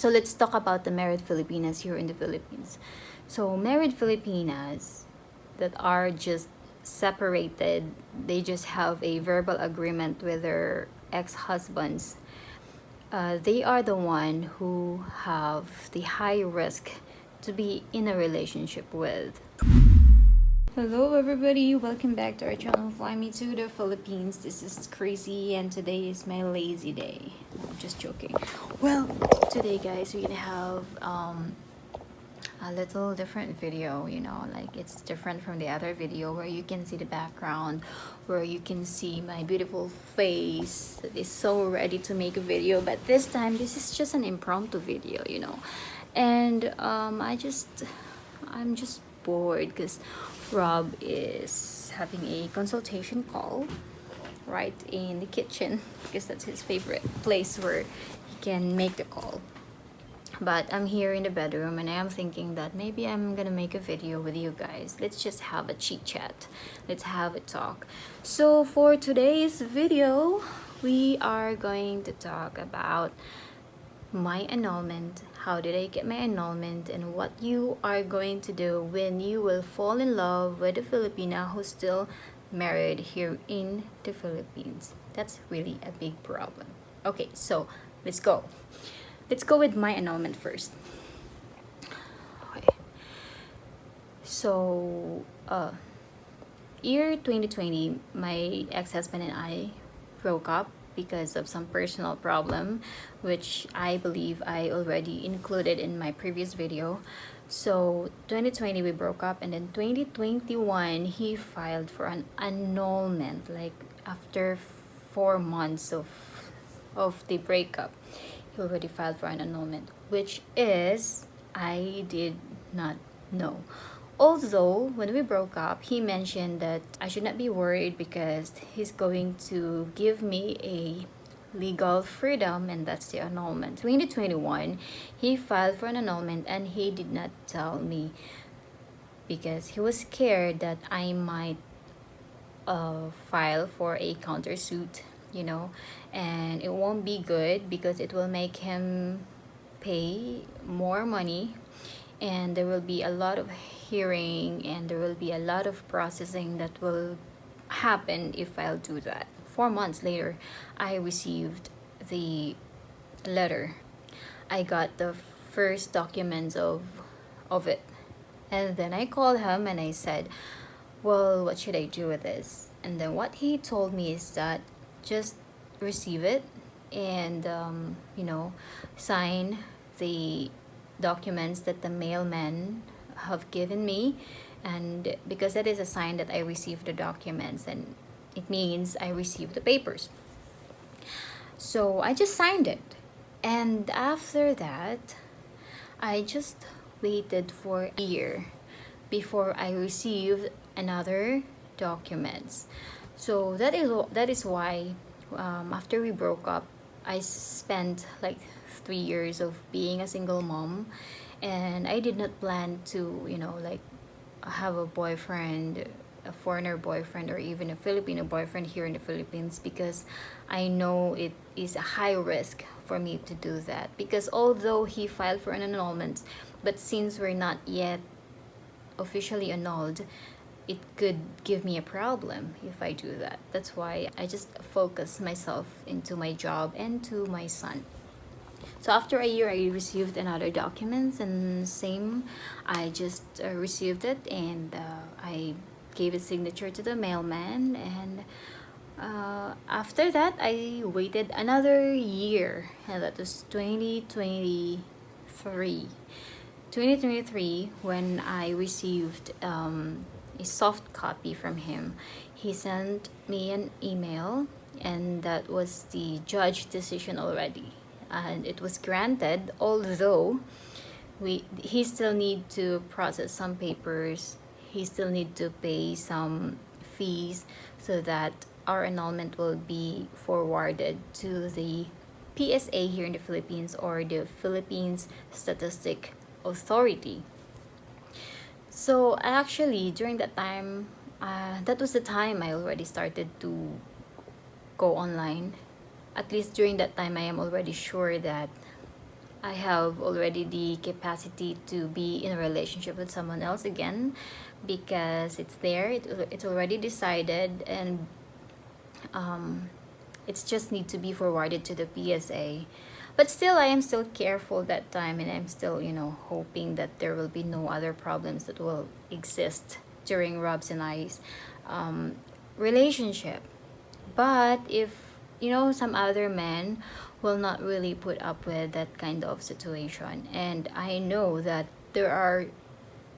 So let's talk about the married Filipinas here in the Philippines. So married Filipinas that are just separated, they just have a verbal agreement with their ex-husbands. They are the one who have the high risk to be in a relationship with. Hello everybody, welcome back to our channel Fly Me to the Philippines. This is Chrissy and today is my lazy day. No, I'm just joking. Well, today guys, we're gonna have a little different video, like it's different from the other video where you can see the background, where you can see my beautiful face that is so ready to make a video. But this time, this is just an impromptu video, and I'm just bored because Rob is having a consultation call right in the kitchen because that's his favorite place where he can make the call. But I'm here in the bedroom and I am thinking that maybe I'm gonna make a video with you guys. Let's just have a chit chat. Let's have a talk. So for today's video, we are going to talk about my annulment. How did I get my annulment and what you are going to do when you will fall in love with a Filipina who's still married here in the Philippines. That's really a big problem. Okay, so let's go. Let's go with my annulment first. Okay. So, year 2020, my ex-husband and I broke up because of some personal problem, which I believe I already included in my previous video. So 2020 we broke up, and then 2021 he filed for an annulment, like after 4 months of the breakup. He already filed for an annulment, which is I did not know. Although when we broke up, he mentioned that I should not be worried because he's going to give me a legal freedom, and that's the annulment. 2021, he filed for an annulment and he did not tell me because he was scared that I might file for a countersuit, and it won't be good because it will make him pay more money, and there will be a lot of hearing and there will be a lot of processing that will happen if I'll do that. 4 months later, I received the letter. I got the first documents of it, and then I called him and I said, well, what should I do with this? And then what he told me is that just receive it and sign the documents that the mailman have given me, and because that is a sign that I received the documents and it means I received the papers. So I just signed it, and after that I just waited for a year before I received another documents. So that is why after we broke up, I spent like 3 years of being a single mom, and I did not plan to like have a boyfriend, a foreigner boyfriend, or even a Filipino boyfriend here in the Philippines, because I know it is a high risk for me to do that. Because although he filed for an annulment, but since we're not yet officially annulled, it could give me a problem if I do that. That's why I just focus myself into my job and to my son. So after a year, I received another documents, and same, I just received it, and I gave a signature to the mailman, and after that, I waited another year, and that was 2023, when I received a soft copy from him. He sent me an email, and that was the judge decision already, and it was granted, although he still need to process some papers, he still need to pay some fees so that our annulment will be forwarded to the PSA here in the Philippines, or the Philippines Statistic Authority. So actually during that time, that was the time I already started to go online. At least during that time, I am already sure that I have already the capacity to be in a relationship with someone else again, because it's there, it's already decided, and it's just need to be forwarded to the PSA. But still, I am still careful that time, and I'm still, hoping that there will be no other problems that will exist during Rob's and I's relationship. But if, some other men will not really put up with that kind of situation, and I know that there are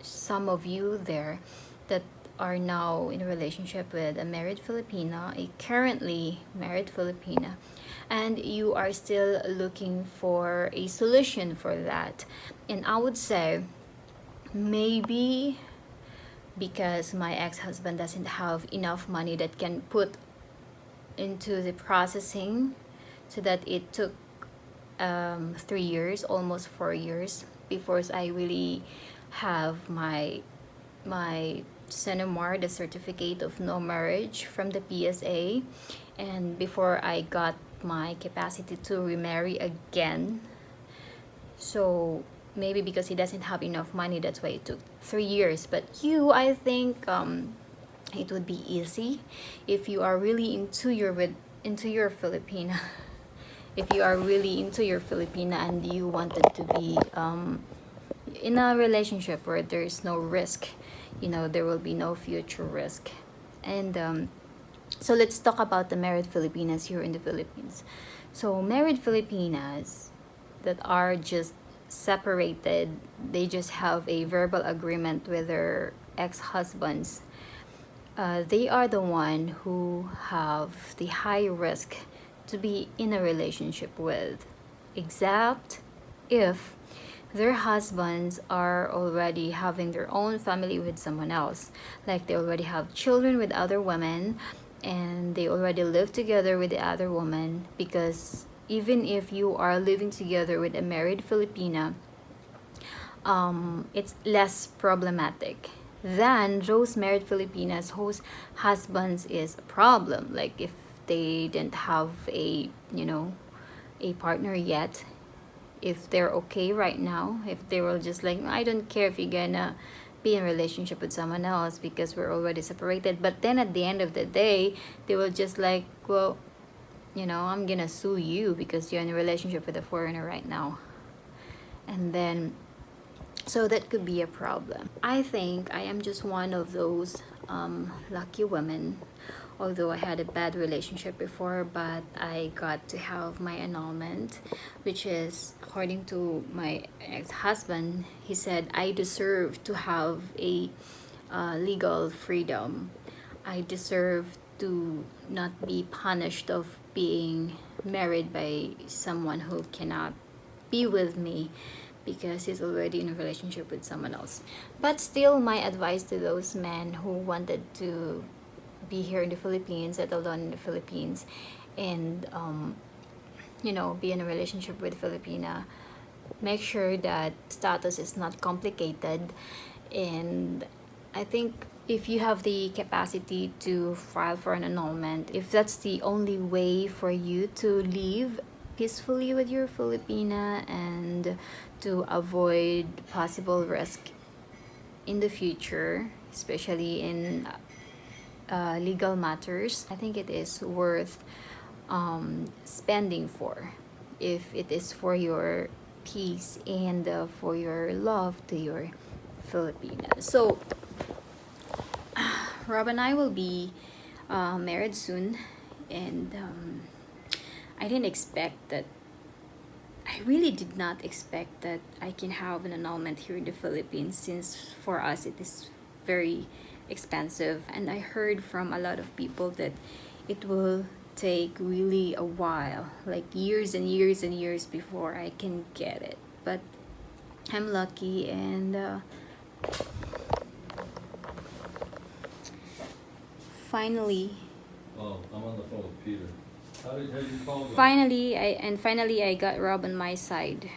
some of you there that are now in a relationship with a married Filipina, a currently married Filipina, and you are still looking for a solution for that. And I would say maybe because my ex-husband doesn't have enough money that can put into the processing, so that it took 3 years, almost 4 years, before I really have my Cenomar, the certificate of no marriage from the PSA, and before I got my capacity to remarry again. So maybe because he doesn't have enough money, that's why it took 3 years. But I think it would be easy if you are really into your Filipina. If you are really into your Filipina and you wanted to be in a relationship where there is no risk, there will be no future risk. And so let's talk about the married Filipinas here in the Philippines. So married Filipinas that are just separated, they just have a verbal agreement with their ex-husbands. They are the one who have the high risk to be in a relationship with, except if their husbands are already having their own family with someone else, like they already have children with other women, and they already live together with the other woman. Because even if you are living together with a married Filipina, it's less problematic than those married Filipinas whose husbands is a problem. Like if they didn't have a partner yet, if they're okay right now, if they were just like, I don't care if you're gonna be in a relationship with someone else because we're already separated. But then at the end of the day, they will just like, well, I'm gonna sue you because you're in a relationship with a foreigner right now. And then so that could be a problem. I think I am just one of those lucky women. Although I had a bad relationship before, but I got to have my annulment, which is, according to my ex-husband, he said I deserve to have a legal freedom. I deserve to not be punished of being married by someone who cannot be with me because he's already in a relationship with someone else. But still, my advice to those men who wanted to be here in the Philippines, settled on in the Philippines, and be in a relationship with Filipina, make sure that status is not complicated. And I think if you have the capacity to file for an annulment, if that's the only way for you to live peacefully with your Filipina and to avoid possible risk in the future, especially in legal matters, I think it is worth spending for, if it is for your peace and for your love to your Filipina. So Rob and I will be married soon, and I didn't expect that. I really did not expect that I can have an annulment here in the Philippines, since for us it is very expensive. And I heard from a lot of people that it will take really a while, like years and years and years before I can get it. But I'm lucky, and finally Oh, I'm on the phone with Peter. How did you call them? finally I got Rob on my side.